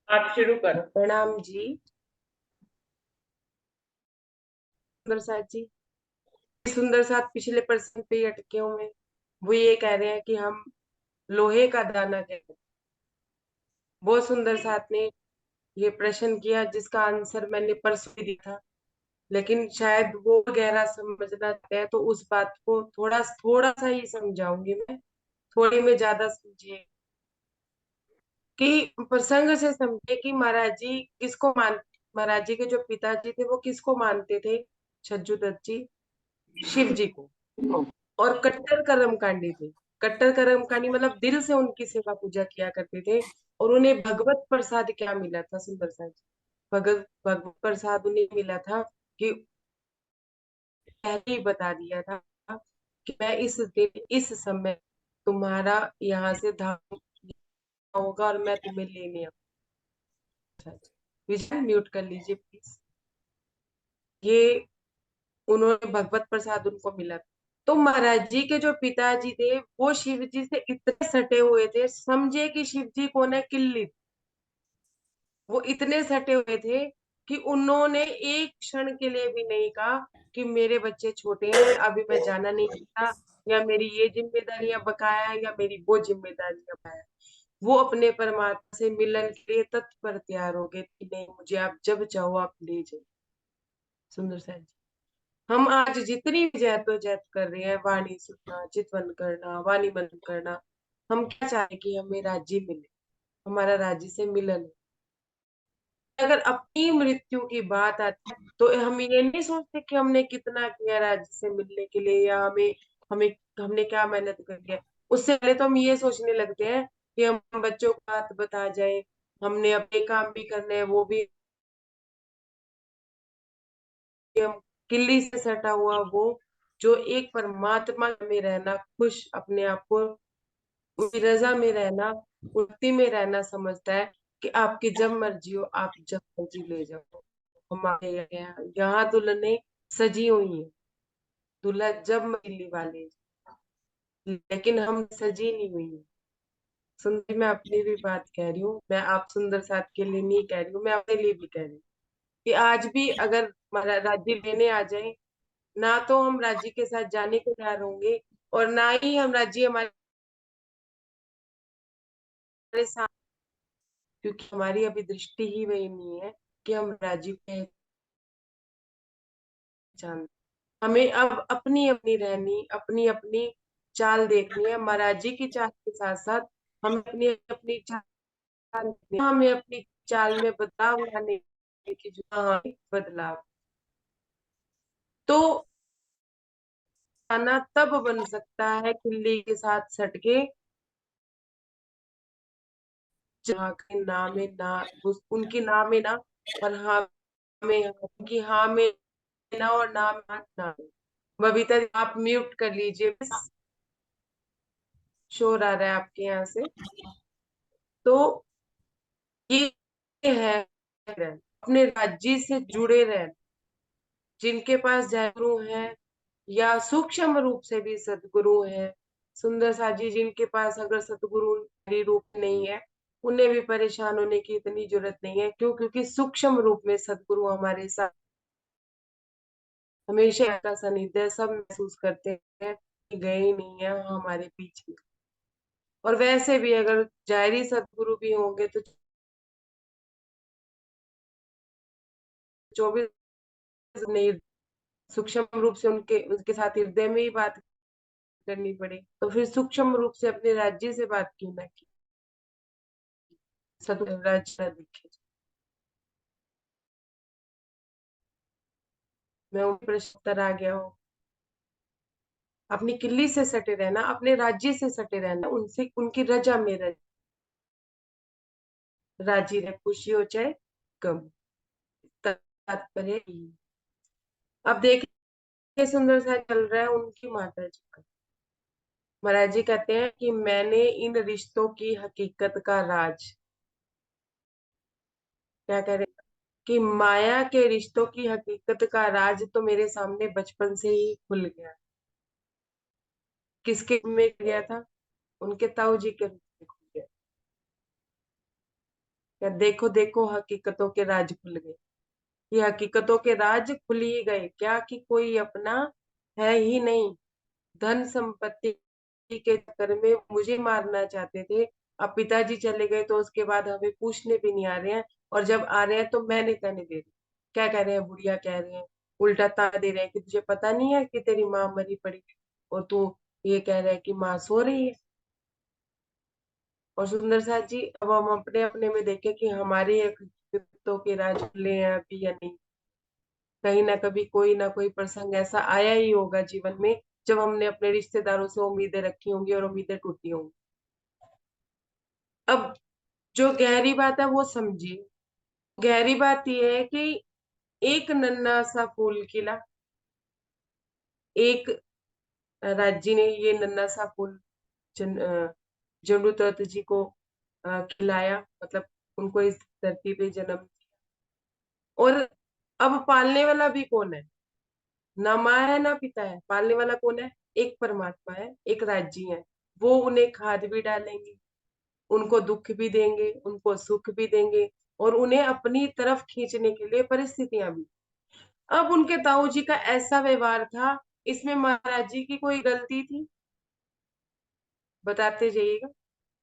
आप शुरू करो। प्रणाम जी। सुंदर साथ जी, सुंदर साथ पिछले प्रश्न पे ही अटके हुए हैं। वो ये कह रहे हैं कि हम लोहे का दाना कहते हैं। बहुत सुंदर साथ ने ये प्रश्न किया जिसका आंसर मैंने परसों ही दिया था, लेकिन शायद वो गहरा समझना चाहते हैं तो उस बात को थोड़ा थोड़ा सा ही समझाऊंगी मैं। थोड़ी में ज्यादा समझिए कि प्रसंग से समझे कि महाराज जी किसको मान महाराज जी के जो पिताजी थे वो किसको मानते थे। छज्जू दत्त जी शिव जी को। और कट्टर कर्मकांडी थे। कट्टर कर्मकांडी मतलब दिल से उनकी सेवा पूजा किया करते थे। और उन्हें भगवत प्रसाद क्या मिला था सुंदर सा जी। भगवत प्रसाद उन्हें मिला था कि पहले ही बता दिया था कि मैं इस दिन इस समय तुम्हारा यहाँ से धाम होगा और मैं तुम्हें लेने आऊंगा। विजय म्यूट कर लीजिए प्लीज। ये उन्होंने भगवत प्रसाद उनको मिला था। तो महाराज जी के जो पिताजी थे वो शिव जी से इतने सटे हुए थे, समझे कि शिव जी कौन है, किल्ली। वो इतने सटे हुए थे कि उन्होंने एक क्षण के लिए भी नहीं कहा कि मेरे बच्चे छोटे हैं अभी मैं जाना नहीं चाहता, या मेरी ये जिम्मेदारियां बकाया है, या मेरी वो जिम्मेदारियां बकाया है। वो अपने परमात्मा से मिलन के लिए तत्पर तैयार हो गए कि नहीं मुझे आप जब चाहो आप ले जाओ। सुंदर सा जी, हम आज जितनी भी जहदोजहद कर रहे हैं, वाणी सुनना, चितवन करना, वाणी मनन करना, हम क्या चाहें कि हमें राज्य मिले, हमारा राज्य से मिलन हो। अगर अपनी मृत्यु की बात आती है तो हम ये नहीं सोचते कि हमने कितना किया राज्य से मिलने के लिए, या हमें हमें हमने क्या मेहनत करी है। उससे पहले तो हम ये सोचने लगते हैं कि हम बच्चों को बात बता जाए, हमने अपने काम भी करने हैं वो भी, कि हम किल्ली से सटा हुआ वो जो एक परमात्मा में रहना, खुश अपने आप को उसकी रजा में रहना, उक्ति में रहना समझता है कि आपकी जब मर्जी हो आप जब मर्जी ले जाओ। हमारे यहाँ दुल्हने सजी हुई है, दूल्हा जब मिलने वाले हैं, लेकिन हम सजी नहीं हुई है। सुंदर, मैं अपनी भी बात कह रही हूँ, मैं आप सुंदर साथ के लिए नहीं कह रही हूँ, मैं अपने लिए भी कह रही हूँ कि आज भी अगर हमारा राज्य लेने आ जाए, ना तो हम राज्य के साथ जाने को तैयार होंगे, और ना ही हम राज्य हमारे साथ, क्योंकि हमारी अभी दृष्टि ही वही नहीं है कि हम राज्य को पहचान। हमें अब अपनी अपनी रहनी, अपनी अपनी चाल देखनी है। महाराज जी की चाल के साथ साथ हमें अपनी अपनी चाल देखनी है। हमें अपनी चाल में बदलाव लाने की जो, हाँ, बदलाव तो आना तब बन सकता है किल्ली के साथ सटके, जहाँ के नाम है ना, उनकी नाम है ना, और हाँ में उनकी हाँ में ना, और नाम ना। बबीता जी, आप म्यूट कर लीजिए बस, शोर आ रहा है आपके यहाँ से। तो ये है अपने राज्य से जुड़े रहना। जिनके पास जय गुरु है, या सूक्ष्म रूप से भी सदगुरु है, सुंदर सा जी जिनके पास अगर सदगुरु रूप नहीं है, उन्हें भी परेशान होने की इतनी जरूरत नहीं है। क्यों? क्योंकि सूक्ष्म रूप में सदगुरु हमारे साथ हमेशा का सानिध्य सब महसूस करते हैं कि गए ही नहीं है हमारे पीछे। और वैसे भी अगर जायरी सदगुरु भी होंगे तो 24 नहीं, सूक्ष्म रूप से उनके उनके साथ हृदय में ही बात करनी पड़े, तो फिर सूक्ष्म रूप से अपने राज्य से बात क्यों ना की। सदगुरु राज्य दिखे। मैं उन प्रश्न उत्तर आ गया हूँ। अपनी किल्ली से सटे रहना, अपने राज्य से सटे रहना, उनसे उनकी रजा में रह, राजी रहे, खुशी हो चाहे गम, तात्पर्य यही है। अब देखिए सुंदर सा चल रहा है उनकी माता जी का। महाराज जी कहते हैं कि मैंने इन रिश्तों की हकीकत का राज, क्या कह रहे हैं, कि माया के रिश्तों की हकीकत का राज तो मेरे सामने बचपन से ही खुल गया। किसके में गया था? उनके ताऊ जी के रूप में खुल गया। क्या देखो देखो हकीकतों के राज खुल गए। ये हकीकतों के राज खुल ही गए क्या कि कोई अपना है ही नहीं। धन संपत्ति के चक्कर में मुझे मारना चाहते थे। अब पिताजी चले गए तो उसके बाद हमें पूछने भी नहीं आ रहे हैं। और जब आ रहे हैं तो मैंने ताने दे रही। क्या कह रहे हैं, बुढ़िया कह रहे हैं, उल्टा ताना दे रहे हैं कि तुझे पता नहीं है कि तेरी माँ मरी पड़ी है, और तू ये कह रहा है कि माँ सो रही है। और सुंदर साथ जी, अब हम अपने अपने में देखें कि हमारे व्यक्तित्व के राज खुले हैं अभी या नहीं। कहीं ना कभी कोई ना कोई प्रसंग ऐसा आया ही होगा जीवन में जब हमने अपने रिश्तेदारों से उम्मीदें रखी होंगी और उम्मीदें टूटी होंगी। अब जो गहरी बात है वो समझिए। गहरी बात यह है कि एक नन्हा सा फूल खिला। एक राज्य ने ये नन्हा सा फूल जंडू दत्त जी को खिलाया, मतलब उनको इस धरती पे जन्म। और अब पालने वाला भी कौन है? ना माँ है ना पिता है, पालने वाला कौन है? एक परमात्मा है, एक राज्य है। वो उन्हें खाद भी डालेंगे, उनको दुख भी देंगे, उनको सुख भी देंगे, और उन्हें अपनी तरफ खींचने के लिए परिस्थितियां भी। अब उनके ताऊ जी का ऐसा व्यवहार था, इसमें महाराज जी की कोई गलती थी? बताते जाइएगा।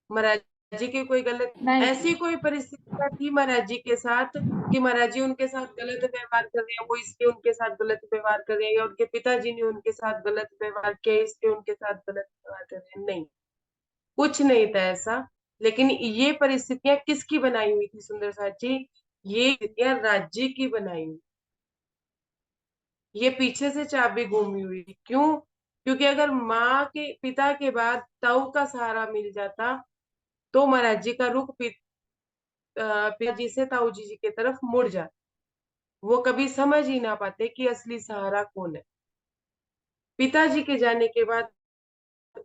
महाराज जी की कोई गलत, नहीं ऐसी थी। कोई परिस्थितियां थी महाराज जी के साथ कि महाराज जी उनके साथ गलत व्यवहार कर रहे हैं, वो इसलिए उनके साथ गलत व्यवहार कर रहे हैं, या उनके पिताजी ने उनके साथ गलत व्यवहार किया इसलिए उनके साथ गलत व्यवहार कर रहे हैं? नहीं, कुछ नहीं था ऐसा। लेकिन ये परिस्थितियां किसकी बनाई हुई थी सुंदर साथ जी? ये स्थितियां राज्य की बनाई हुई। ये पीछे से चाबी घूमी हुई थी। क्यों? क्योंकि अगर माँ के पिता के बाद ताऊ का सहारा मिल जाता तो महाराज जी का रुख पिताजी से ताऊ जी की तरफ मुड़ जाता। वो कभी समझ ही ना पाते कि असली सहारा कौन है। पिताजी के जाने के बाद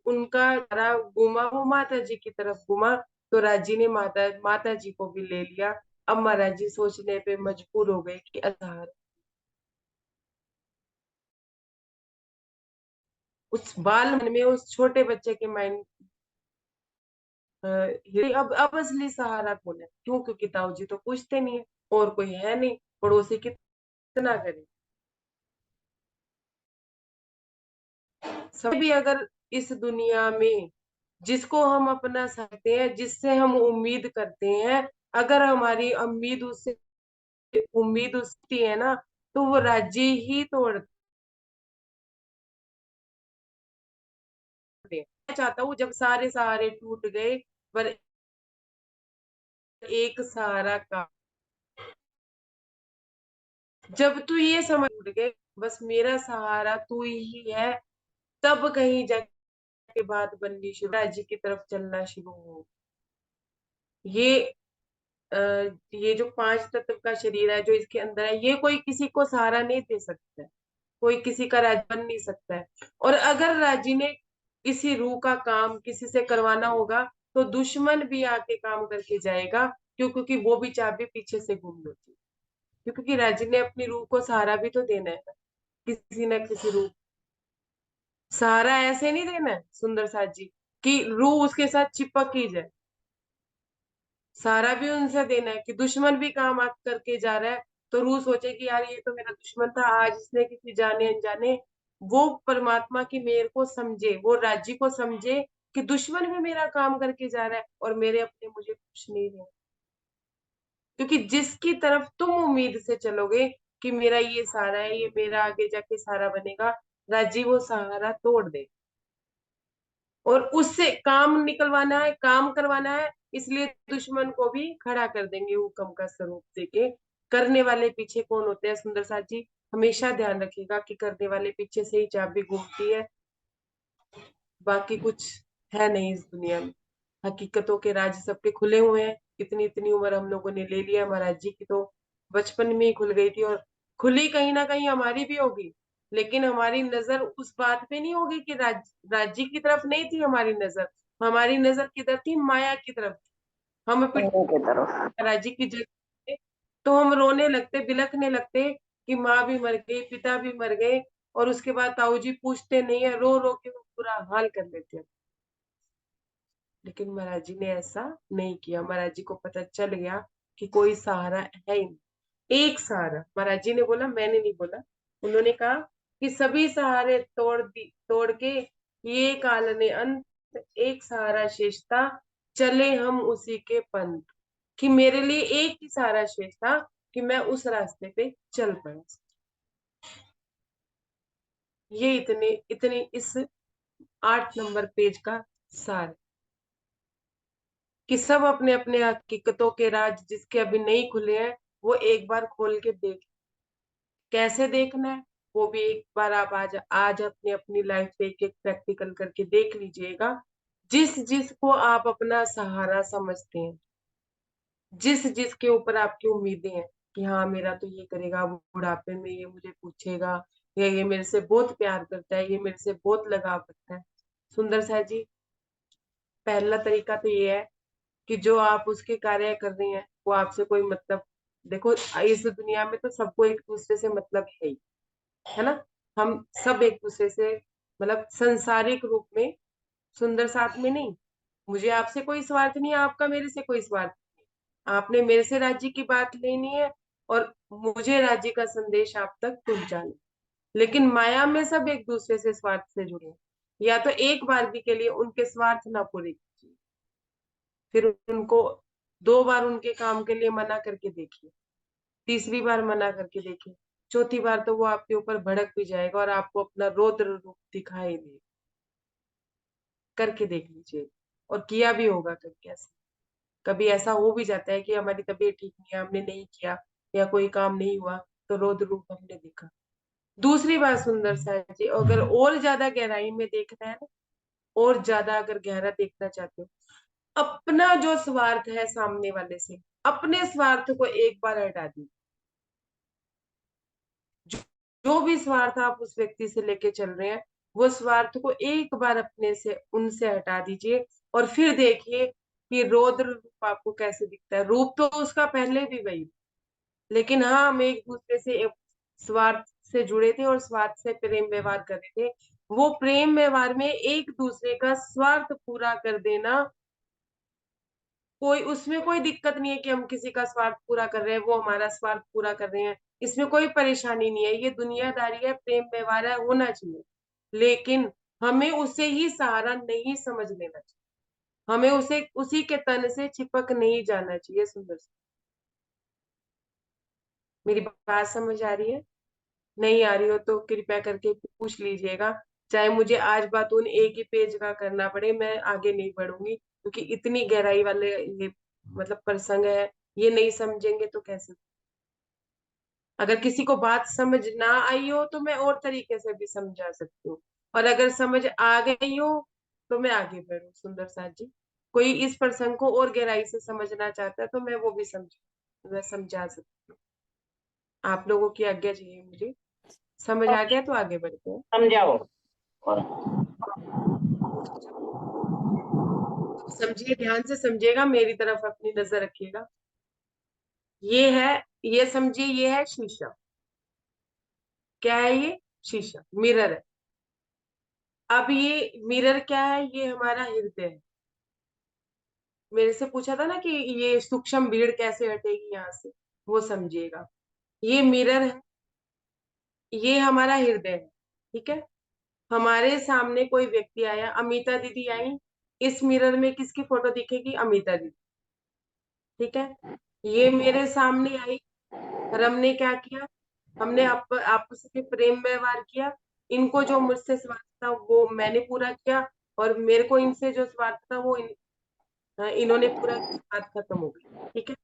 उनका सहारा घुमा, वो माता जी की तरफ घुमा। तो राजी ने माता माता जी को भी ले लिया। अब महाराज जी सोचने पे मजबूर हो गए कि असहारा, उस बाल मन में, उस छोटे बच्चे के माइंड, ये अब असली सहारा कौन है? क्यों? क्योंकि ताऊ जी तो पूछते नहीं है, और कोई है नहीं, पड़ोसी कितना करे। सब भी अगर इस दुनिया में जिसको हम अपना सकते हैं, जिससे हम उम्मीद करते हैं, अगर हमारी उम्मीद उसकी है ना, तो वो राज्य ही तोड़ते हैं। मैं चाहता हूँ जब सारे सहारे टूट गए, पर एक सहारा का, जब तू ये समझ टूट गए बस मेरा सहारा तू ही है, तब कहीं जाके बात बननी शुरू, राज्य की तरफ चलना शुरू हो। ये अ, ये जो पांच तत्व का शरीर है जो इसके अंदर है, ये कोई किसी को सहारा नहीं दे सकता है। कोई किसी का राज बन नहीं सकता है। और अगर राजी ने किसी रूह का काम किसी से करवाना होगा तो दुश्मन भी आके काम करके जाएगा। क्यों? क्योंकि वो भी चाबी पीछे से घूम होती है। क्योंकि राजी ने अपनी रूह को सहारा भी तो देना है ना, किसी ना किसी रूह। सहारा ऐसे नहीं देना है सुंदर साथ जी कि रूह उसके साथ चिपक ही जाए। सहारा भी उनसे देना है कि दुश्मन भी काम आप करके जा रहा है तो रूह सोचे कि यार ये तो मेरा दुश्मन था, आज इसने किसी जाने अनजाने, वो परमात्मा की मेहर को समझे, वो राज्य को समझे कि दुश्मन भी मेरा काम करके जा रहा है और मेरे अपने मुझे कुछ नहीं है। क्योंकि जिसकी तरफ तुम उम्मीद से चलोगे कि मेरा ये सहारा है, ये मेरा आगे जाके सहारा बनेगा, राज्य वो सहारा तोड़ दे। और उससे काम निकलवाना है, काम करवाना है, इसलिए दुश्मन को भी खड़ा कर देंगे हुक्म का स्वरूप देके। करने वाले पीछे कौन होते हैं सुंदर साथ जी? हमेशा ध्यान रखिएगा कि करने वाले पीछे से ही चाबी घूमती है, बाकी कुछ है नहीं इस दुनिया में। हकीकतों के राज सबके खुले हुए हैं। इतनी इतनी उम्र हम लोगों ने ले लिया, महाराज जी की तो बचपन में ही खुल गई थी, और खुली कहीं ना कहीं हमारी भी होगी। लेकिन हमारी नजर उस बात पे नहीं होगी कि राज्य की तरफ नहीं थी हमारी नजर। हमारी नजर किधर थी? माया की तरफ थी। हम उन्हीं की तरफ। राज्य की जगह पे, तो हम रोने लगते, बिलखने लगते कि माँ भी मर गई, पिता भी मर गए, और उसके बाद ताऊ जी पूछते नहीं है, रो रो के वो बुरा हाल कर लेते हैं। लेकिन महाराज जी ने ऐसा नहीं किया। महाराज जी को पता चल गया कि कोई सहारा है ही नहीं, एक सहारा। महाराज जी ने बोला, मैंने नहीं बोला, उन्होंने कहा कि सभी सहारे तोड़ के ये काल ने अंत, एक सहारा शेष था, चले हम उसी के पंथ। कि मेरे लिए एक ही सहारा शेष था कि मैं उस रास्ते पे चल पड़ा। ये इतने इतने इस 8 नंबर पेज का सार है कि सब अपने अपने हकीकतों के राज जिसके अभी नहीं खुले हैं वो एक बार खोल के देख। कैसे देखना है वो भी एक बार आप आज आज अपनी अपनी लाइफ पे एक एक प्रैक्टिकल करके देख लीजिएगा। जिस जिसको आप अपना सहारा समझते हैं, जिस जिसके ऊपर आपकी उम्मीदें हैं कि हाँ मेरा तो ये करेगा, बुढ़ापे में ये मुझे पूछेगा, या ये मेरे से बहुत प्यार करता है, ये मेरे से बहुत लगाव करता है। सुंदर सा जी, पहला तरीका तो ये है कि जो आप उसके कार्य कर रही हैं वो आपसे कोई मतलब, देखो इस दुनिया में तो सबको एक दूसरे से मतलब है ना। हम सब एक दूसरे से मतलब सांसारिक रूप में, सुंदर साथ में नहीं। मुझे आपसे कोई स्वार्थ नहीं है, आपका मेरे से कोई स्वार्थ नहीं। आपने मेरे से राज्य की बात लेनी है और मुझे राज्य का संदेश आप तक पहुंचाना। लेकिन माया में सब एक दूसरे से स्वार्थ से जुड़े हैं। या तो एक बार भी के लिए उनके स्वार्थ ना पूरे कीजिए, फिर उनको 2 बार उनके काम के लिए मना करके देखिए, तीसरी बार मना करके देखिए, चौथी बार तो वो आपके ऊपर भड़क भी जाएगा और आपको अपना रौद्र रूप दिखाई दे। करके देख लीजिए, और किया भी होगा कभी ऐसा। कभी ऐसा हो भी जाता है कि हमारी तबीयत ठीक नहीं है, हमने नहीं किया या कोई काम नहीं हुआ तो रौद्र रूप हमने देखा। दूसरी बात सुंदर सा है जी, अगर और ज्यादा गहराई में देखना है ना, और ज्यादा अगर गहरा देखना चाहते हो, अपना जो स्वार्थ है सामने वाले से, अपने स्वार्थ को एक बार हटा दीजिए। जो जो भी स्वार्थ आप उस व्यक्ति से लेके चल रहे हैं, वो स्वार्थ को एक बार अपने से उनसे हटा दीजिए और फिर देखिए कि रौद्र रूप आपको कैसे दिखता है। रूप तो उसका पहले भी वही, लेकिन हाँ हम एक दूसरे से स्वार्थ से जुड़े थे और स्वार्थ से प्रेम व्यवहार कर रहे थे। वो प्रेम व्यवहार में एक दूसरे का स्वार्थ पूरा कर देना, कोई उसमें कोई दिक्कत नहीं है कि हम किसी का स्वार्थ पूरा कर रहे हैं, वो हमारा स्वार्थ पूरा कर रहे हैं, इसमें कोई परेशानी नहीं है। ये दुनियादारी है, प्रेम व्यवहार है, होना चाहिए। लेकिन हमें उसे ही सहारा नहीं समझ लेना चाहिए, हमें उसे उसी के तन से चिपक नहीं जाना चाहिए। सुंदर सी, मेरी बात समझ आ रही है? नहीं आ रही हो तो कृपया करके पूछ लीजिएगा। चाहे मुझे आज बात उन एक ही पेज का करना पड़े, मैं आगे नहीं बढ़ूंगी, क्योंकि इतनी गहराई वाले ये मतलब प्रसंग है, ये नहीं समझेंगे तो कैसे। अगर किसी को बात समझ ना आई हो तो मैं और तरीके से भी समझा सकती हूँ, और अगर समझ आ गई हो तो मैं आगे बढ़ू। सुंदर साथ जी, कोई इस प्रसंग को और गहराई से समझना चाहता है तो मैं वो भी मैं समझा सकती हूँ। आप लोगों की आज्ञा चाहिए मुझे। समझ आ गया तो आगे बढ़ते हैं। समझाओ। समझिए, ध्यान से समझिएगा, मेरी तरफ अपनी नजर रखिएगा। ये है, ये समझिए, ये है शीशा। क्या है ये? शीशा, मिरर है। अब ये मिरर क्या है? ये हमारा हृदय है। मेरे से पूछा था ना कि ये सूक्ष्म भीड़ कैसे हटेगी यहाँ से, वो समझिएगा। ये मिरर है, ये हमारा हृदय है। ठीक है, हमारे सामने कोई व्यक्ति आया, अमिता दीदी आई, इस मिरर में किसकी फोटो दिखेगी? अमिता दीदी। ठीक है, ये मेरे सामने आई और हमने क्या किया? हमने आपस में प्रेम व्यवहार किया। इनको जो मुझसे स्वार्थ था वो मैंने पूरा किया, और मेरे को इनसे जो स्वार्थ था वो इन्होंने पूरा किया, बात खत्म हो गई। ठीक है,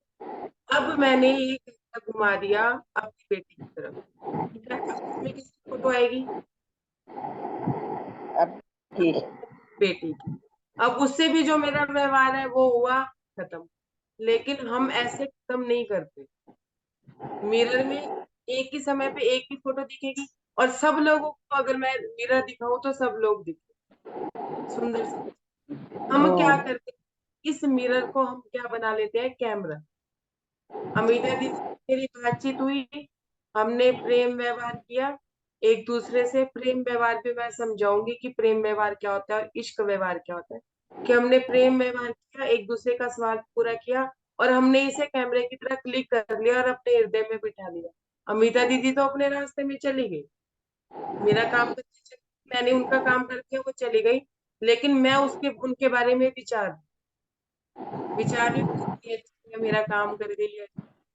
अब मैंने ये किस्सा घुमा दिया अपनी बेटी की तरफ। ठीक है, अब इसमें किसकी फोटो आएगी? अब ठीक। बेटी की। अब उससे भी जो मेरा व्यवहार है वो हुआ खत्म। लेकिन हम ऐसे खत्म नहीं करते। मिरर में एक ही समय पे एक ही फोटो दिखेगी, और सब लोगों को अगर मैं मिरर दिखाऊं तो सब लोग दिखे। सुंदर सा, हम क्या हम्म। करते हैं, इस मिरर को हम क्या बना लेते हैं? कैमरा। अमिता दीदी से मेरी बातचीत हुई, हमने प्रेम व्यवहार किया एक दूसरे से। प्रेम व्यवहार भी मैं समझाऊंगी कि प्रेम व्यवहार क्या होता है और इश्क व्यवहार क्या होता है। कि हमने प्रेम व्यवहार किया, एक दूसरे का स्वार्थ पूरा किया, और हमने इसे कैमरे की तरह क्लिक कर लिया और अपने हृदय में बिठा लिया। अमिता दीदी तो अपने रास्ते में चली गई, मेरा काम करते चली, मैंने उनका काम करके वो चली गई, लेकिन मैं उसके उनके बारे में विचार रही हूँ, कितनी अच्छी है, मेरा काम कर गई है,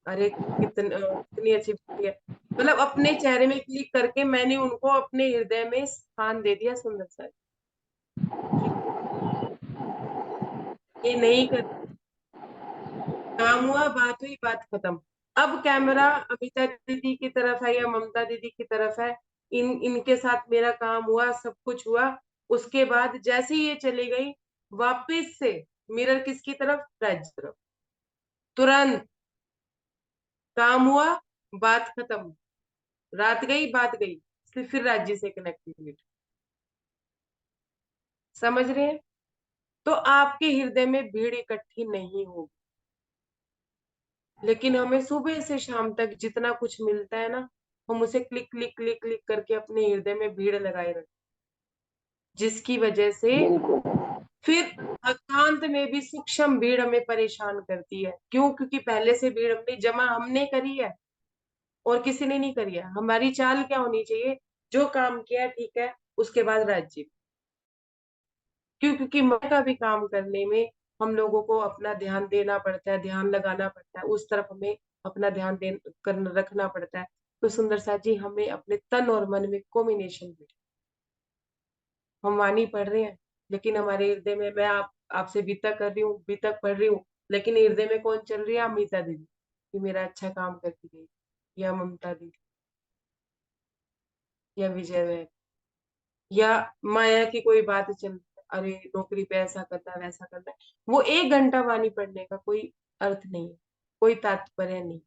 अरे कितनी अच्छी बेटी है। मतलब अपने चेहरे में क्लिक करके मैंने उनको अपने हृदय में स्थान दे दिया, सुंदर सा। कि ये नहीं कर, काम हुआ, बात हुई, बात खत्म। अब कैमरा अमिता दीदी की तरफ है या ममता दीदी की तरफ है, इनके साथ मेरा काम हुआ, सब कुछ हुआ। उसके बाद जैसे ही ये चली गई, वापस से मिरर किसकी तरफ, राज की तरफ। तुरंत काम हुआ, बात खत्म, रात गई, बात गई, फिर राज्य से कनेक्टिविटी। समझ रहे हैं? तो आपके हृदय में भीड़ इकट्ठी नहीं होगी, लेकिन हमें सुबह से शाम तक जितना कुछ मिलता है ना, हम उसे क्लिक क्लिक क्लिक क्लिक करके अपने हृदय में भीड़ लगाए रखते, जिसकी वजह से बिल्कुल। फिर एकांत में भी सूक्ष्म भीड़ हमें परेशान करती है। क्यों? क्योंकि पहले से भीड़ अपनी जमा हमने करी है और किसी ने नहीं करी है। हमारी चाल क्या होनी चाहिए, जो काम किया ठीक है, उसके बाद राज्य। क्यों? क्योंकि मन का भी काम करने में हम लोगों को अपना ध्यान देना पड़ता है, ध्यान लगाना पड़ता है, उस तरफ हमें अपना ध्यान दे कर रखना पड़ता है। तो सुंदर सा जी, हमें अपने तन और मन में कॉम्बिनेशन, हम वाणी पढ़ रहे हैं, लेकिन हमारे हृदय में, मैं आपसे बीतक कर रही हूँ, बीतक पढ़ रही हूँ, लेकिन हृदय में कौन चल रही है, अमिता दीदी कि मेरा अच्छा काम करती गई, या ममता दीदी, या विजय वह, या माया की कोई बात चल रही है, अरे नौकरी पे ऐसा करना है, वैसा करना है। वो 1 घंटा वाणी पढ़ने का कोई अर्थ नहीं है, कोई तात्पर्य नहीं।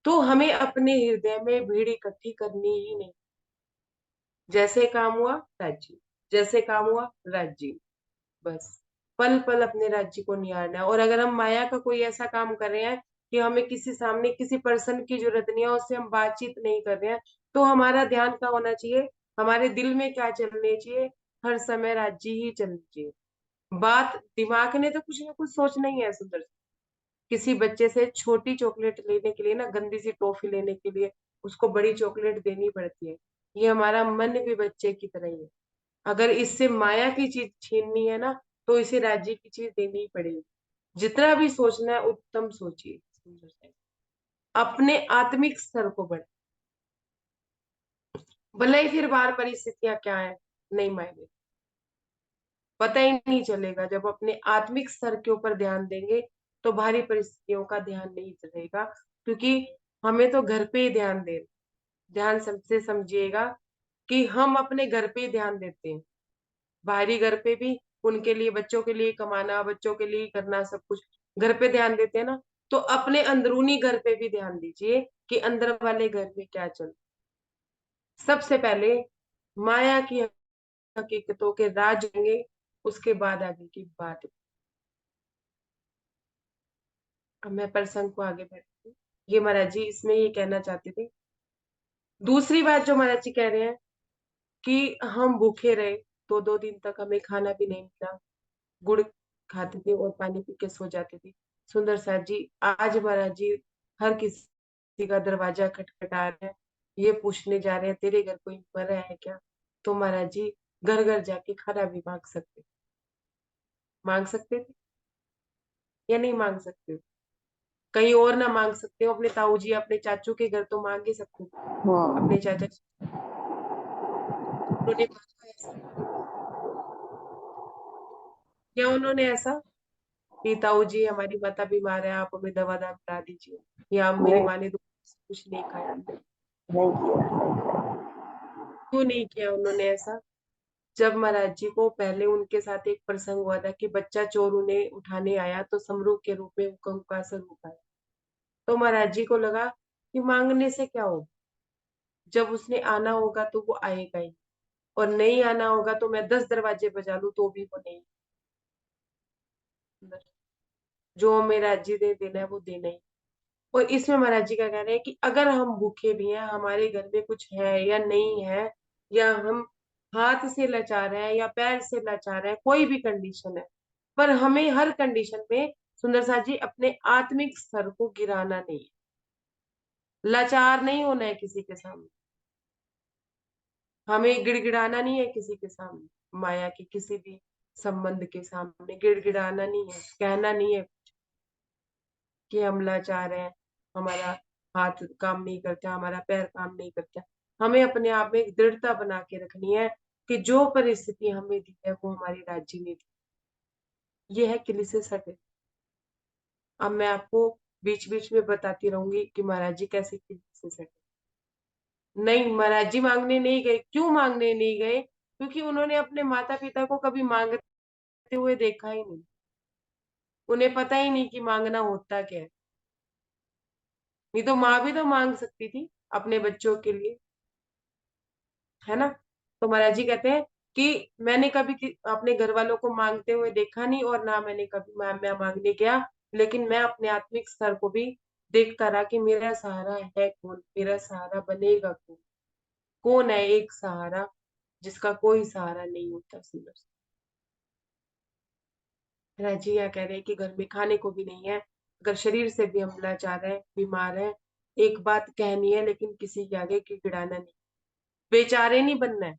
तो हमें अपने हृदय में भीड़ इकट्ठी करनी ही नहीं। जैसे काम हुआ राज्य, जैसे काम हुआ राज्य, बस पल पल अपने राज्य को निहारना है। और अगर हम माया का कोई ऐसा काम कर रहे हैं कि हमें किसी सामने किसी पर्सन की जरूरत नहीं है, उससे हम बातचीत नहीं कर रहे हैं, तो हमारा ध्यान क्या होना चाहिए, हमारे दिल में क्या चलने चाहिए, हर समय राज्य ही चलनी चाहिए। बात दिमाग ने तो कुछ ना कुछ सोचना ही है, सुंदर। किसी बच्चे से छोटी चॉकलेट लेने के लिए ना, गंदी सी टॉफी लेने के लिए उसको बड़ी चॉकलेट देनी पड़ती है। ये हमारा मन भी बच्चे की तरह ही है। अगर इससे माया की चीज छीननी है ना, तो इसे राज्य की चीज देनी ही पड़ेगी। जितना भी सोचना है उत्तम सोचिए, सुंदर से। अपने आत्मिक स्तर को बढ़े, भले ही फिर बाहर परिस्थितियां क्या है नहीं मायने, पता ही नहीं चलेगा। जब अपने आत्मिक स्तर के ऊपर ध्यान देंगे, तो बाहरी परिस्थितियों का ध्यान नहीं रहेगा। क्योंकि हमें तो घर पे ही ध्यान दे, ध्यान सबसे समझिएगा कि हम अपने घर पे ही ध्यान देते हैं, बाहरी घर पे भी, उनके लिए, बच्चों के लिए कमाना, बच्चों के लिए करना, सब कुछ घर पे ध्यान देते हैं ना। तो अपने अंदरूनी घर पे भी ध्यान दीजिए कि अंदर वाले घर में क्या चल। सबसे पहले माया की हकीकतों के राज होंगे, उसके बाद आगे की बात। अब मैं प्रसंग को आगे बढ़ती हूँ। ये महाराज जी इसमें ये कहना चाहते थे। दूसरी बात जो महाराज जी कह रहे हैं कि हम भूखे रहे, तो 2 दिन तक हमें खाना भी नहीं मिला, गुड़ खाते थे और पानी पी के सो जाते थे। सुंदर साथ जी, आज महाराज जी हर किसी का दरवाजा खटखटा रहे हैं, ये पूछने जा रहे हैं तेरे घर कोई मरा है क्या। तो महाराज जी घर घर जाके खाना भी मांग सकते थे या नहीं मांग सकते? कहीं और ना मांग सकते हो, अपने ताऊ जी अपने चाचू के घर तो मांग ही सकते थे, अपने हाँ। चाचा। उन्होंने मांगा ऐसा, क्या उन्होंने ऐसा कि ताऊ जी हमारी माता बीमार है, आप हमें दवा दाम करा दीजिए, या मेरी नहीं, माँ ने तो कुछ नहीं खाया, नहीं। नहीं किया, नहीं किया। क्यों नहीं किया उन्होंने ऐसा? जब महाराज जी को पहले उनके साथ एक प्रसंग हुआ था कि बच्चा चोर उन्हें उठाने आया, तो समरूप के रूप में उनका स्वरूप आया। तो महाराज जी को लगा कि मांगने से क्या होगा, जब उसने आना होगा तो वो आएगा ही, और नहीं आना होगा तो मैं 10 दरवाजे बजा लूं तो भी वो नहीं। जो हमें राज्य दे देना है वो देना ही। और इसमें महाराज जी का कहना है कि अगर हम भूखे भी हैं, हमारे घर में कुछ है या नहीं है, या हम हाथ से लाचार हैं या पैर से लाचार हैं, कोई भी कंडीशन है, पर हमें हर कंडीशन में सुंदर सा जी, अपने आत्मिक स्तर को गिराना नहीं है, लाचार नहीं होना है किसी के सामने, हमें गिड़गिड़ाना नहीं है किसी के सामने, माया के किसी भी संबंध के सामने गिड़गिड़ाना नहीं है, कहना नहीं है कि हम लाचार हैं, हमारा हाथ काम नहीं करता, हमारा पैर काम नहीं करता। हमें अपने आप में एक दृढ़ता बना के रखनी है कि जो परिस्थिति हमें दी है वो हमारी राज्य ने दी। ये है किले से सटे। अब मैं आपको बीच बीच में बताती रहूंगी कि महाराज जी कैसे किले से सटे। नहीं, महाराज जी मांगने नहीं गए। क्यों मांगने नहीं गए? क्योंकि उन्होंने अपने माता पिता को कभी मांगते हुए देखा ही नहीं, उन्हें पता ही नहीं कि मांगना होता क्या है। नहीं तो माँ भी तो मांग सकती थी अपने बच्चों के लिए, है ना? तो महाराज जी कहते हैं कि मैंने कभी अपने घर वालों को मांगते हुए देखा नहीं, और ना मैंने कभी मैं मांगने गया, लेकिन मैं अपने आत्मिक स्तर को भी देखता रहा कि मेरा सहारा है कौन, मेरा सहारा बनेगा कौन, कौन है एक सहारा जिसका कोई सहारा नहीं होता। सुंदर सा महाराज जी यह कह रहे हैं कि घर में खाने को भी नहीं है, अगर शरीर से भी हम लाचार है, बीमार है, एक बात कहनी है लेकिन किसी के आगे गिड़गिड़ाना नहीं, बेचारे नहीं बनना है।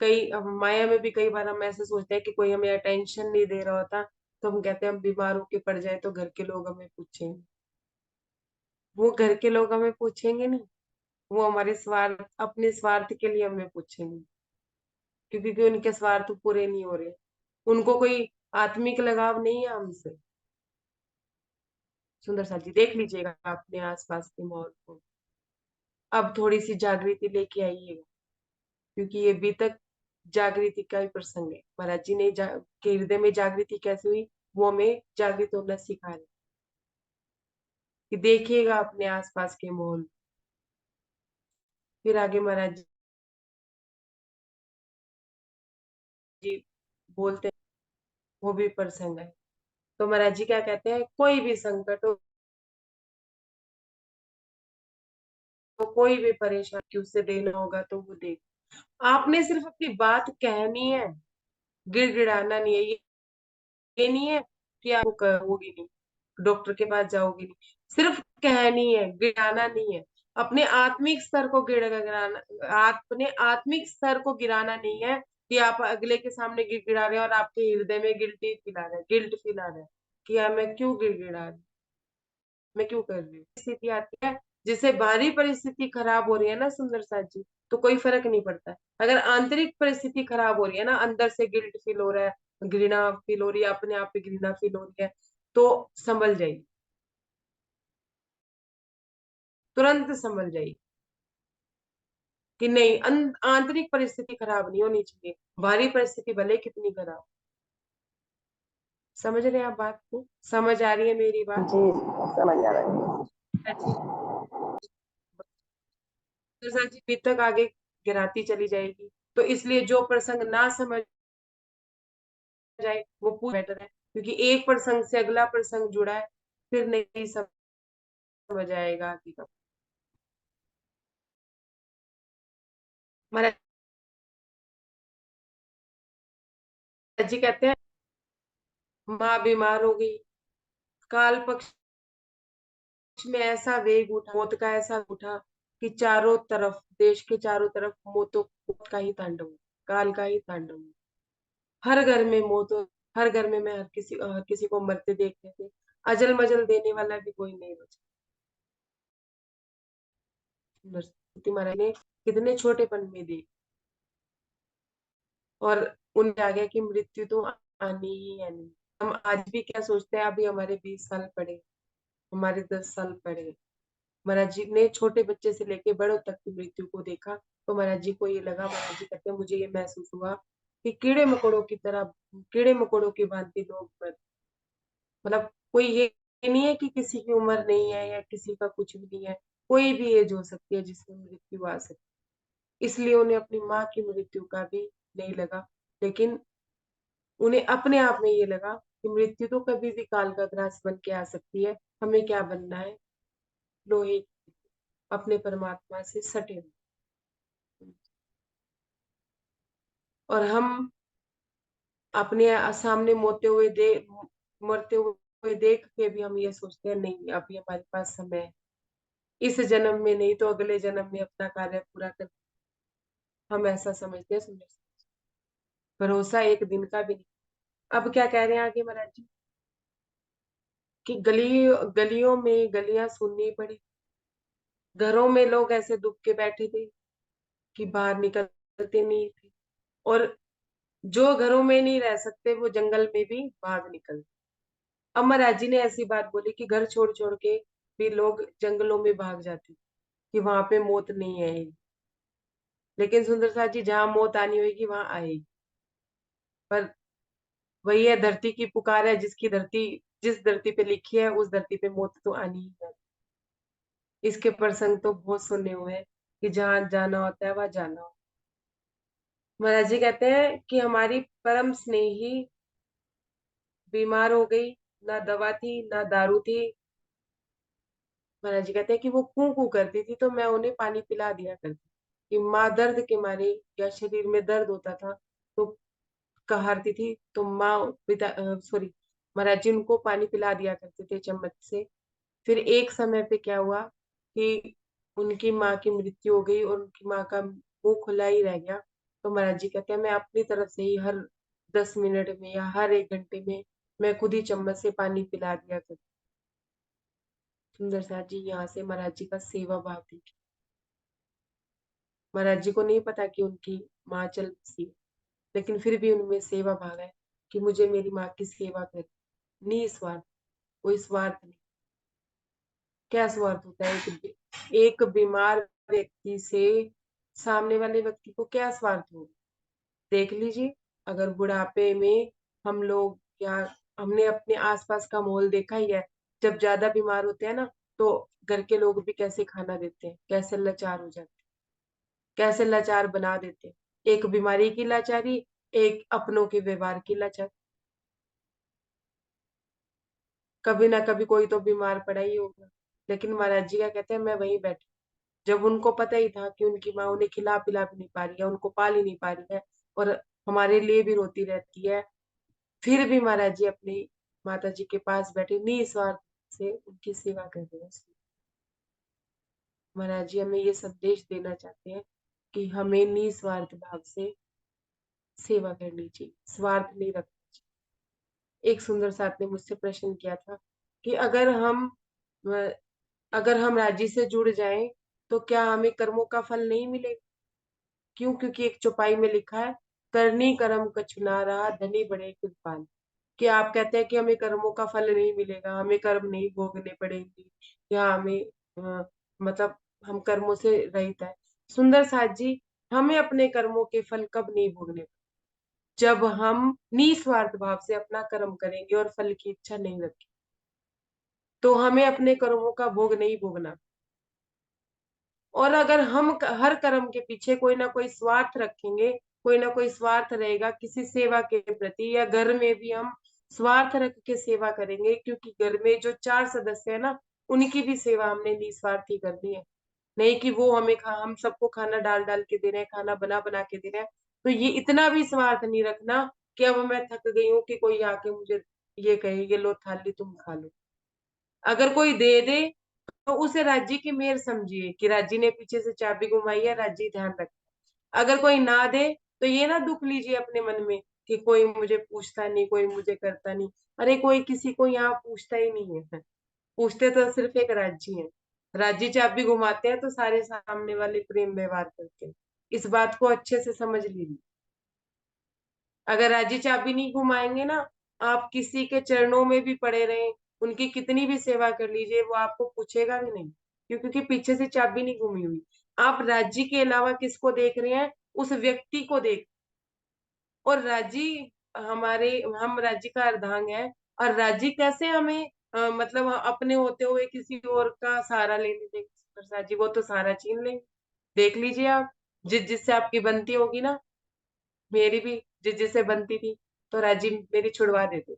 कई अब माया में भी कई बार हम ऐसे सोचते हैं कि कोई हमें अटेंशन नहीं दे रहा होता, तो हम कहते हैं हम बीमार होके पड़ जाए तो घर के लोग हमें पूछेंगे। वो घर के लोग हमें पूछेंगे नहीं, वो हमारे स्वार्थ, अपने स्वार्थ के लिए हमें पूछेंगे, क्योंकि उनके स्वार्थ पूरे नहीं हो रहे, उनको कोई आत्मिक लगाव नहीं है हमसे। सुंदर सा जी, देख लीजिएगा अपने आसपास के माहौल को, अब थोड़ी सी जागृति लेके आइएगा, क्योंकि ये बीतक जागृति का ही प्रसंग है। महाराज जी ने के हृदय में जागृति कैसे हुई, वो हमें जागृत होना सिखा रहे, कि देखिएगा अपने आसपास के माहौल। फिर आगे महाराज जी बोलते हैं, वो भी प्रसंग है। तो महाराज जी क्या कहते हैं, कोई भी संकट हो, तो कोई भी परेशानी उससे देना होगा तो वो दे। आपने सिर्फ अपनी बात कहनी है, गिड़गिड़ाना नहीं है। ये नहीं है कि आप कहोगे नहीं, डॉक्टर के पास जाओगे नहीं, सिर्फ कहनी है, गिराना नहीं है। अपने आत्मिक स्तर को गिराना, अपने आत्मिक स्तर को गिराना नहीं है कि आप अगले के सामने गिड़गिड़ा रहे हैं और आपके हृदय में गिल्टी फील आ रहा है, गिल्ट फील आ रहा है कि यार मैं क्यों गिड़गिड़ा रही हूँ, मैं क्यों कर रही हूँ। स्थिति आती है जिससे बाहरी परिस्थिति खराब हो रही है ना सुंदर साथ जी, तो कोई फर्क नहीं पड़ता। अगर आंतरिक परिस्थिति खराब हो रही है ना, अंदर से गिल्ट फील हो रहा है, घृणा फील हो रही है, अपने आप पे घृणा फील हो रही है, तो संभल जाइए, तुरंत संभल जाइए कि नहीं, आंतरिक परिस्थिति खराब नहीं होनी चाहिए, बाहरी परिस्थिति भले कितनी खराब। समझ रहे हैं आप बात को? समझ आ रही है मेरी बात? जी, समझ आ रहा है। अच्छी जी भी तक आगे गिराती चली जाएगी, तो इसलिए जो प्रसंग ना समझ जाए वो पूछ बेटर है, क्योंकि एक प्रसंग से अगला प्रसंग जुड़ा है, फिर नहीं समझ आएगा आगे का। महाराज जी कहते हैं, माँ बीमार हो गई, काल पक्ष में ऐसा वेग उठा, मौत का ऐसा उठा कि चारों तरफ, देश के चारों तरफ मौत का ही तांडव, काल का ही तांडव। हर घर में मौत, हर घर में मैं हर किसी को मरते देखते थे, अजल मजल देने वाला भी कोई नहीं बचा। नरसिंह महाराज ने कितने छोटेपन में देख, और उन्हें आ गया कि मृत्यु तो आनी ही है नहीं। हम आज भी क्या सोचते हैं, अभी हमारे 20 साल पड़े, हमारे 10 साल पड़े। महाराज जी ने छोटे बच्चे से लेके बड़ों तक की मृत्यु को देखा, तो महाराज जी को ये लगा, महाराज जी कहते हैं मुझे ये महसूस हुआ कि कीड़े मकोड़ों की तरह, कीड़े मकोड़ों की भांति लोग मतलब कोई ये नहीं है कि किसी की उम्र नहीं है या किसी का कुछ भी नहीं है, कोई भी एज हो सकती है जिसमें मृत्यु आ सकती है। इसलिए उन्हें अपनी माँ की मृत्यु का भी नहीं लगा, लेकिन उन्हें अपने आप में ये लगा कि मृत्यु तो कभी भी काल का ग्रास बन के आ सकती है, हमें क्या बनना है, लोहे अपने परमात्मा से सटे हुए। और हम अपने सामने मरते हुए कोई देख के भी हम ये सोचते हैं नहीं अभी हमारे पास समय है, इस जन्म में नहीं तो अगले जन्म में अपना कार्य पूरा कर, हम ऐसा समझते हैं सुंदर सा। भरोसा एक दिन का भी नहीं। अब क्या कह रहे हैं आगे महाराज जी कि गलियों में गलियां सुननी पड़ी, घरों में लोग ऐसे दुब के बैठे थे कि बाहर निकलते नहीं थे, और जो घरों में नहीं रह सकते वो जंगल में भी भाग निकलते। अब महाराज जी ने ऐसी बात बोली कि घर छोड़ छोड़ के भी लोग जंगलों में भाग जाते कि वहां पे मौत नहीं आएगी। लेकिन सुंदर साथ जी जहां मौत आनी होगी वहां आएगी, पर वही है धरती की पुकार है, जिसकी धरती जिस धरती पे लिखी है उस धरती पे मौत तो आनी ही है। इसके प्रसंग तो बहुत सुने हुए हैं कि जहां जाना होता है वहां जाना होता है। महाराज जी कहते हैं कि हमारी परम स्नेही बीमार हो गई, ना दवा थी ना दारू थी। महाराज जी कहते हैं कि वो कू कू करती थी तो मैं उन्हें पानी पिला दिया करती, कि माँ दर्द के मारे या शरीर में दर्द होता था तो कहारती थी तो माँ पिता सॉरी महाराज जी उनको पानी पिला दिया करते थे चम्मच से। फिर एक समय पे क्या हुआ कि उनकी माँ की मृत्यु हो गई और उनकी माँ का मुंह खुला ही रह गया। तो महाराज जी कहते हैं मैं अपनी तरफ से ही हर 10 मिनट में या हर 1 घंटे में मैं खुद ही चम्मच से पानी पिला दिया करती। सुंदर साथ जी यहाँ से महाराज जी का सेवा भाव देखिए। महाराज जी को नहीं पता कि उनकी माँ चल बसी, लेकिन फिर भी उनमें सेवा भाव है कि मुझे मेरी माँ की सेवा कर, निस्वार्थ, कोई स्वार्थ नहीं। क्या स्वार्थ होता है एक बीमार व्यक्ति से सामने वाले व्यक्ति को क्या स्वार्थ हो? देख लीजिए, अगर बुढ़ापे में हम लोग या हमने अपने आसपास का माहौल देखा ही है, जब ज्यादा बीमार होते हैं ना तो घर के लोग भी कैसे खाना देते हैं, कैसे लाचार हो जाते हैं, कैसे लाचार बना देते हैं। एक बीमारी की लाचारी, एक अपनों के व्यवहार की लाचारी। कभी ना कभी कोई तो बीमार पड़ा ही होगा। लेकिन महाराज जी क्या कहते हैं, मैं वहीं बैठी, जब उनको पता ही था कि उनकी माँ उन्हें खिला पिला भी नहीं पा रही है, उनको पाल ही नहीं पा रही है और हमारे लिए भी रोती रहती है, फिर भी महाराज जी अपनी माता जी के पास बैठे निस्वार्थ से उनकी सेवा कर रहे हैं। महाराज जी हमें ये संदेश देना चाहते हैं कि हमें निस्वार्थ भाव से सेवा करनी चाहिए, स्वार्थ नहीं रखना चाहिए। एक सुंदर साथ ने मुझसे प्रश्न किया था कि अगर हम राज्य से जुड़ जाएं तो क्या हमें कर्मों का फल नहीं मिलेगा? क्यों? क्योंकि एक चौपाई में लिखा है, करनी कर्म कछु ना रहा धनी बड़े कृपान। कि आप कहते हैं कि हमें कर्मों का फल नहीं मिलेगा, हमें कर्म नहीं भोगने पड़ेंगे, या हमें मतलब हम कर्मों से रहित है। सुंदर साथ जी, हमें अपने कर्मों के फल कब नहीं भोगने? जब हम निस्वार्थ भाव से अपना कर्म करेंगे और फल की इच्छा नहीं रखेंगे, तो हमें अपने कर्मों का भोग नहीं भोगना। और अगर हम हर कर्म के पीछे कोई ना कोई स्वार्थ रखेंगे, कोई ना कोई स्वार्थ रहेगा किसी सेवा के प्रति, या घर में भी हम स्वार्थ रख के सेवा करेंगे, क्योंकि घर में जो 4 सदस्य है ना उनकी भी सेवा हमने निस्वार्थी करनी है। नहीं कि वो हमें हम सबको खाना डाल डाल के दे रहे हैं, खाना बना बना के दे रहे हैं, तो ये इतना भी स्वार्थ नहीं रखना कि अब मैं थक गई हूँ कि कोई आके मुझे ये कहे ये लो थाली तुम खा लो। अगर कोई दे दे तो उसे राज्य की मेहर समझिए कि राज्य ने पीछे से चाबी घुमाई है, राज्य ध्यान रखे। अगर कोई ना दे तो ये ना दुख लीजिए अपने मन में कि कोई मुझे पूछता नहीं, कोई मुझे करता नहीं। अरे कोई किसी को यहाँ पूछता ही नहीं है, पूछते तो सिर्फ एक राज्य है। राज्य चाबी घुमाते हैं तो सारे सामने वाले प्रेम व्यवहार करते हैं। इस बात को अच्छे से समझ लीजिए। अगर राजी चाबी नहीं घुमाएंगे ना, आप किसी के चरणों में भी पड़े रहे, उनकी कितनी भी सेवा कर लीजिए, वो आपको पूछेगा भी नहीं। क्यों? क्योंकि पीछे से चाबी नहीं घूमी हुई। आप राज्य के अलावा किसको देख रहे हैं? उस व्यक्ति को देख। और राजी हमारे हम राज्य का अर्धांग है, और राज्य कैसे हमें मतलब अपने होते हुए किसी और का सहारा लेने देंगे? प्रसाद जी वो तो सहारा छीन लेंगे। देख लीजिए आप, जिससे आपकी बनती होगी ना, मेरी भी जिससे बनती थी, तो राजी मेरी छुड़वा देते।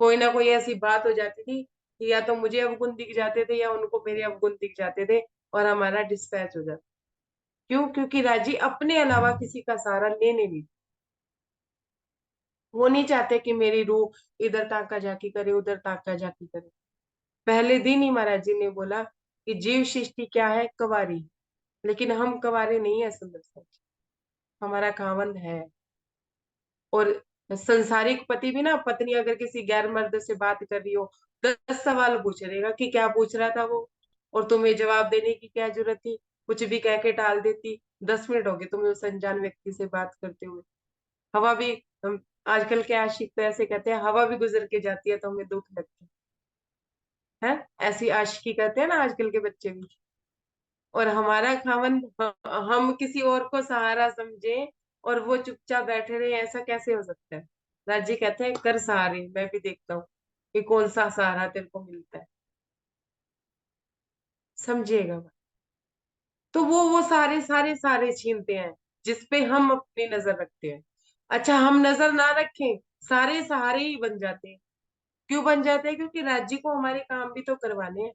कोई ना कोई ऐसी बात हो जाती थी कि या तो मुझे अवगुण दिख जाते थे या उनको मेरे अवगुण दिख जाते थे, और हमारा डिस्पैच हो जाता। क्यों? क्योंकि राजी अपने अलावा किसी का सहारा लेने नहीं। वो नहीं चाहते कि मेरी रूह इधर ताका झाकी करे, उधर ताका झाकी करे। पहले दिन ही महाराज जी ने बोला कि जीव सृष्टि क्या है, कवारी, लेकिन हम कवारे नहीं है सुंदर साहब जी, हमारा खावंद है। और संसारिक पति भी ना, पत्नी अगर किसी गैर मर्द से बात कर रही हो, 10 सवाल पूछ रहेगा कि क्या पूछ रहा था वो, और तुम्हें जवाब देने की क्या जरूरत थी, कुछ भी कह के टाल देती। 10 मिनट हो गए तुम्हें उस अनजान व्यक्ति से बात करते हुए। हवा भी, हम आजकल के आशिक तो ऐसे कहते हैं, हवा भी गुजर के जाती है तो हमें दुख लगता है। ऐसी आशिकी करते हैं ना आजकल के बच्चे भी। और हमारा खामन, हम किसी और को सहारा समझे और वो चुपचाप बैठे रहे, ऐसा कैसे हो सकता है। राजी कहते हैं कर सहारे, मैं भी देखता हूँ कि कौन सा सहारा तेरे को मिलता है, समझिएगा। तो वो सारे सारे सारे छीनते हैं जिसपे हम अपनी नजर रखते हैं। अच्छा, हम नजर ना रखें, सारे सहारे ही बन जाते हैं। क्यों बन जाते हैं? क्योंकि राज्य को हमारे काम भी तो करवाने हैं।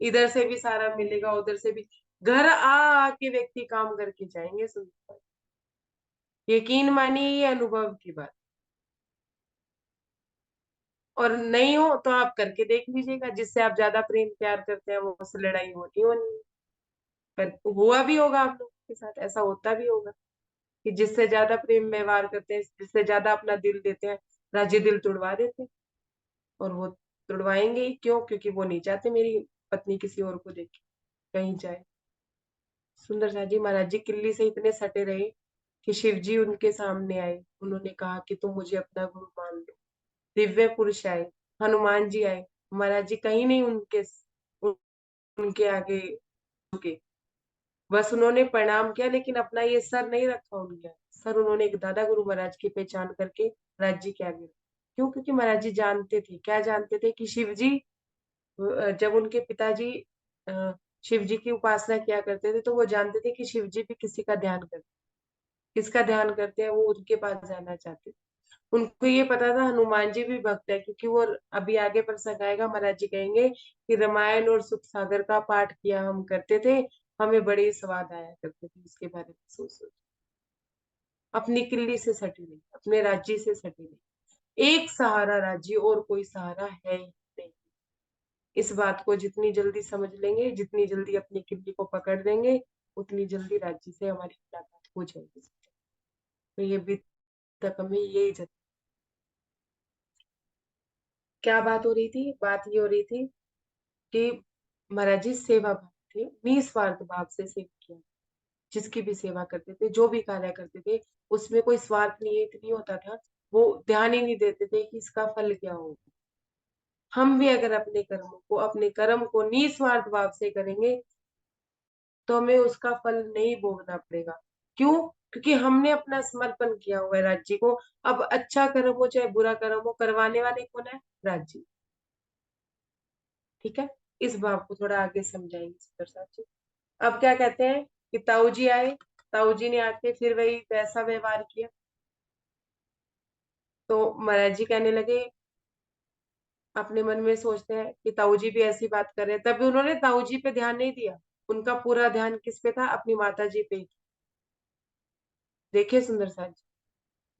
इधर से भी सारा मिलेगा, उधर से भी। घर आ आके व्यक्ति काम करके जाएंगे, सुनता। यकीन मानिए, ये अनुभव की बात। और नहीं हो तो आप करके देख लीजिएगा, जिससे आप ज्यादा प्रेम प्यार करते हैं वो उससे लड़ाई होती होनी है। पर हुआ भी होगा आप लोगों के साथ, ऐसा होता भी होगा कि जिससे ज्यादा प्रेम व्यवहार करते हैं, जिससे ज्यादा अपना दिल देते हैं, राजी दिल तुड़वा देते हैं। और वो तुड़वाएंगे ही क्यों? क्योंकि वो नहीं चाहते मेरी पत्नी किसी और को देखे, कहीं जाए। सुंदर सा जी महाराज जी किल्ली से इतने सटे रहे कि शिव जी उनके सामने आए। उन्होंने कहा कि तुम मुझे अपना गुरु मान लो। दिव्य पुरुष आए, हनुमान जी आए, महाराज जी कहीं नहीं उनके आगे झुके। बस उन्होंने प्रणाम किया, लेकिन अपना ये सर नहीं रखा उनके आगे। सर उन्होंने एक दादा गुरु महाराज की पहचान करके महाराज जी के आगे रखा। क्यों? क्योंकि महाराज जी जानते थे, क्या जानते थे, कि शिव जी, जब उनके पिताजी अ, शिव जी की उपासना किया करते थे, तो वो जानते थे कि शिव जी भी किसी का ध्यान करते, किसका ध्यान करते हैं, वो उनके पास जाना चाहते थे। उनको ये पता था हनुमान जी भी भक्त है, क्योंकि वो अभी आगे प्रसंग आएगा, महाराज जी कहेंगे कि रामायण और सुख सागर का पाठ किया हम करते थे, हमें बड़े स्वाद आया करते थे उसके बारे में सोच सोच। अपनी किल्ली से सटी नहीं, अपने राज्य से सटी नहीं। एक सहारा राज्य, और कोई सहारा है ही नहीं। इस बात को जितनी जल्दी समझ लेंगे, जितनी जल्दी अपनी किल्ली को पकड़ देंगे, उतनी जल्दी राज्य से हमारी मुलाकात हो जाएगी। तो ये भी तक हमें यही क्या बात हो रही थी? बात ये हो रही थी कि महाराज जी सेवा भाव थे, निस्वार्थ भाव से सेवा किया। जिसकी भी सेवा करते थे, जो भी कार्य करते थे, उसमें कोई स्वार्थ नहीं होता था। वो ध्यान ही नहीं देते थे कि इसका फल क्या होगा। हम भी अगर अपने कर्मों को, अपने कर्म को निस्वार्थ भाव से करेंगे, तो हमें उसका फल नहीं भोगना पड़ेगा। क्यों? क्योंकि हमने अपना समर्पण किया हुआ है राज्य को। अब अच्छा कर्म हो चाहे बुरा कर्म हो, करवाने वाले कौन है? राज्य। ठीक है, इस भाव को थोड़ा आगे समझाएंगे सुंदर साथ जी। अब क्या कहते हैं कि ताऊ जी आए। ताऊ जी ने आके फिर वही वैसा व्यवहार किया। तो महाराज जी कहने लगे, अपने मन में सोचते हैं कि ताऊ जी भी ऐसी बात कर रहे हैं, तभी उन्होंने ताऊ जी पे ध्यान नहीं दिया। उनका पूरा ध्यान किस पे था? अपनी माता जी पे ही। देखिए सुंदर साथ जी,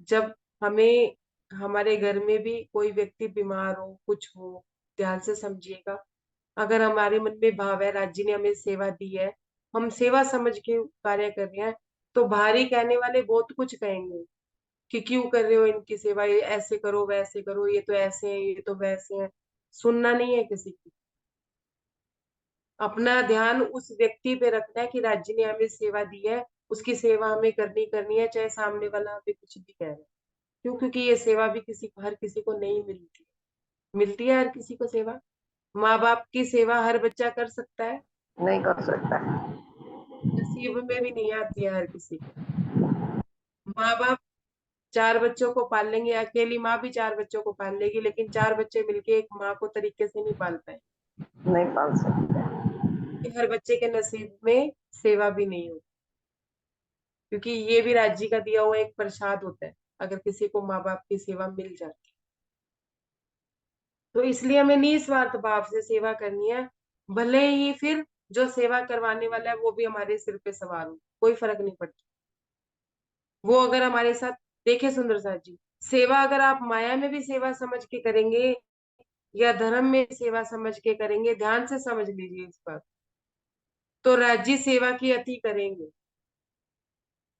जब हमें, हमारे घर में भी कोई व्यक्ति बीमार हो, कुछ हो, ध्यान से समझिएगा। अगर हमारे मन में भाव है राज्य ने हमें सेवा दी है, हम सेवा समझ के कार्य कर रहे हैं, तो बाहरी कहने वाले बहुत कुछ कहेंगे कि क्यों कर रहे हो इनकी सेवा, ये ऐसे करो वैसे करो, ये तो ऐसे है, ये तो वैसे है। सुनना नहीं है किसी की। अपना ध्यान उस व्यक्ति पे रखना है कि राज्य ने हमें सेवा दी है, उसकी सेवा हमें करनी करनी है, चाहे सामने वाला हमें कुछ भी कह रहे हैं। क्यों? क्योंकि ये सेवा भी हर किसी को नहीं मिलती। मिलती है हर किसी को सेवा? माँ बाप की सेवा हर बच्चा कर सकता है? नहीं कर सकता है। नसीब में भी नहीं आती है हर किसी के। माँ बाप 4 बच्चों को पाल लेंगे, अकेली माँ भी 4 बच्चों को पाल लेगी, लेकिन 4 बच्चे मिलके एक माँ को तरीके से नहीं पाल पाए। नहीं पाल सकते। हर बच्चे के नसीब में सेवा भी नहीं होती, क्योंकि ये भी राज्य का दिया हुआ एक प्रसाद होता है अगर किसी को माँ बाप की सेवा मिल जाती। तो इसलिए हमें निस्वार्थ भाव से सेवा करनी है। भले ही फिर जो सेवा करवाने वाला है वो भी हमारे सिर पे सवार हो, कोई फर्क नहीं पड़ता। वो अगर हमारे साथ, देखे सुंदर साथ जी, सेवा अगर आप माया में भी सेवा समझ के करेंगे या धर्म में सेवा समझ के करेंगे, ध्यान से समझ लीजिए इस बात, तो राज्य सेवा की अति करेंगे।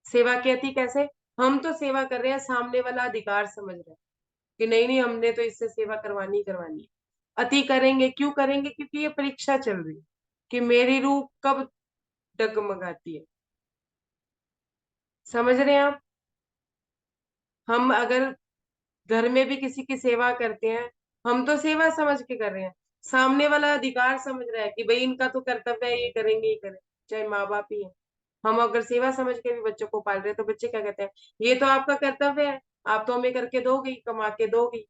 सेवा की अति कैसे? हम तो सेवा कर रहे हैं, सामने वाला अधिकार समझ रहा है कि नहीं नहीं हमने तो इससे सेवा करवानी ही करवानी है। अति करेंगे, क्यों करेंगे? क्योंकि ये परीक्षा चल रही है कि मेरी रूह कब डगमगाती है। समझ रहे हैं आप? हम अगर घर में भी किसी की सेवा करते हैं, हम तो सेवा समझ के कर रहे हैं, सामने वाला अधिकार समझ रहा है कि भाई इनका तो कर्तव्य है, ये करेंगे ही करें, चाहे माँ बाप ही है। हम अगर सेवा समझ के भी बच्चों को पाल रहे हैं तो बच्चे क्या कहते हैं, ये तो आपका कर्तव्य है, आप तो हमें करके दोगी, कमा के दोगी,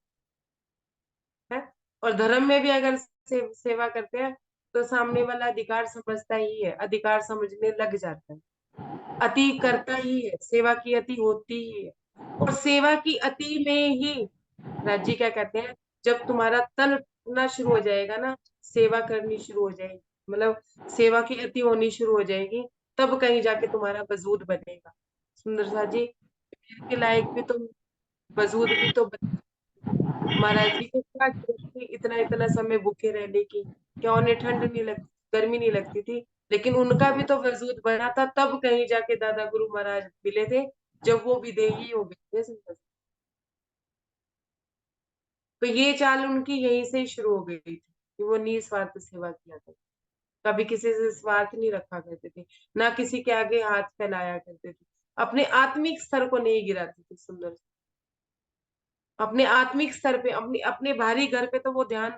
है। और धर्म में भी अगर सेवा करते हैं तो सामने वाला अधिकार समझता ही है, अधिकार समझने लग जाता है, अति करता ही है, सेवा की अति होती ही है। और सेवा की अति में ही राजी क्या कहते हैं, जब तुम्हारा तन उठना शुरू हो जाएगा ना, सेवा करनी शुरू हो जाएगी, मतलब सेवा की अति होनी शुरू हो जाएगी, तब कहीं जाके तुम्हारा वजूद बनेगा। सुंदर सा जी, पीर के लायक भी तो वजूद भी तो महाराज जी को क्या जरूरत थी इतना इतना समय भूखे रहने की? क्या उन्हें ठंड नहीं लगती, गर्मी नहीं लगती थी? लेकिन उनका भी तो वजूद बना था, तब कहीं जाके दादा गुरु महाराज मिले थे, जब वो विदेही हो गए थे। तो ये चाल उनकी यहीं से ही शुरू हो गई थी कि वो निस्वार्थ सेवा किया करते, कभी किसी से स्वार्थ नहीं रखा करते थे, ना किसी के आगे हाथ फैलाया करते थे, अपने आत्मिक स्तर को नहीं गिराते थे। सुंदर से अपने आत्मिक स्तर पे, अपने अपने बाहरी घर पे तो वो ध्यान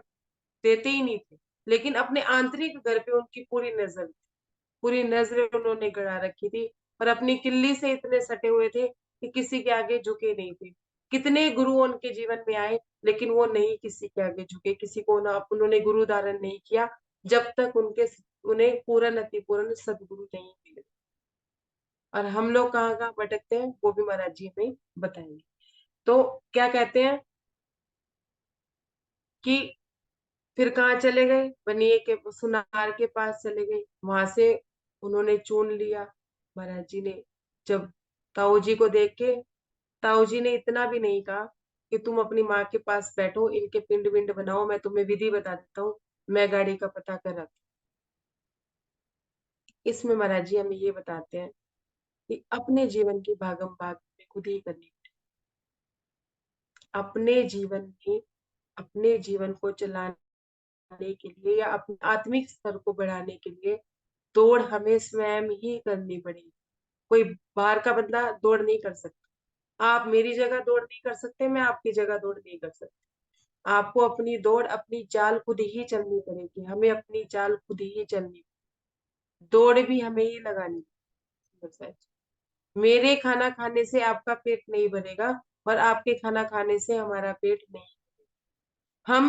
देते ही नहीं थे, लेकिन अपने आंतरिक घर पे उनकी पूरी नजर थी, पूरी नजर उन्होंने गड़ा रखी थी, और अपनी किल्ली से इतने सटे हुए थे कि किसी के आगे झुके नहीं थे। कितने गुरु उनके जीवन में आए, लेकिन वो नहीं किसी के आगे झुके, किसी को ना उन्होंने गुरु धारण नहीं किया, जब तक उन्हें पूर्ण अति पूर्ण सदगुरु नहीं मिले। और हम लोग कहाँ कहाँ भटकते हैं वो भी महाराज जी हमें बताएंगे। तो क्या कहते हैं कि फिर कहाँ चले गए, बनिए के सुनार के पास चले गए, वहां से उन्होंने चुन लिया महाराज जी ने। जब ताऊ जी को देख के, ताऊ जी ने इतना भी नहीं कहा कि तुम अपनी माँ के पास बैठो, इनके पिंड विंड बनाओ, मैं तुम्हें विधि बता देता हूँ, मैं गाड़ी का पता कर रखा। इसमें महाराज जी हमें ये बताते हैं कि अपने जीवन की भागम भाग में खुद ही करनी, अपने जीवन में अपने जीवन को चलाने के लिए या अपने आत्मिक स्तर को बढ़ाने के लिए दौड़ हमें स्वयं ही करनी पड़ेगी। कोई बाहर का बंदा दौड़ नहीं कर सकता, आप मेरी जगह दौड़ नहीं कर सकते, मैं आपकी जगह दौड़ नहीं कर सकती। आपको अपनी दौड़, अपनी चाल खुद ही चलनी पड़ेगी, हमें अपनी चाल खुद ही चलनी, दौड़ भी हमें ही लगानी है। मेरे खाना खाने से आपका पेट नहीं भरेगा और आपके खाना खाने से हमारा पेट नहीं, हम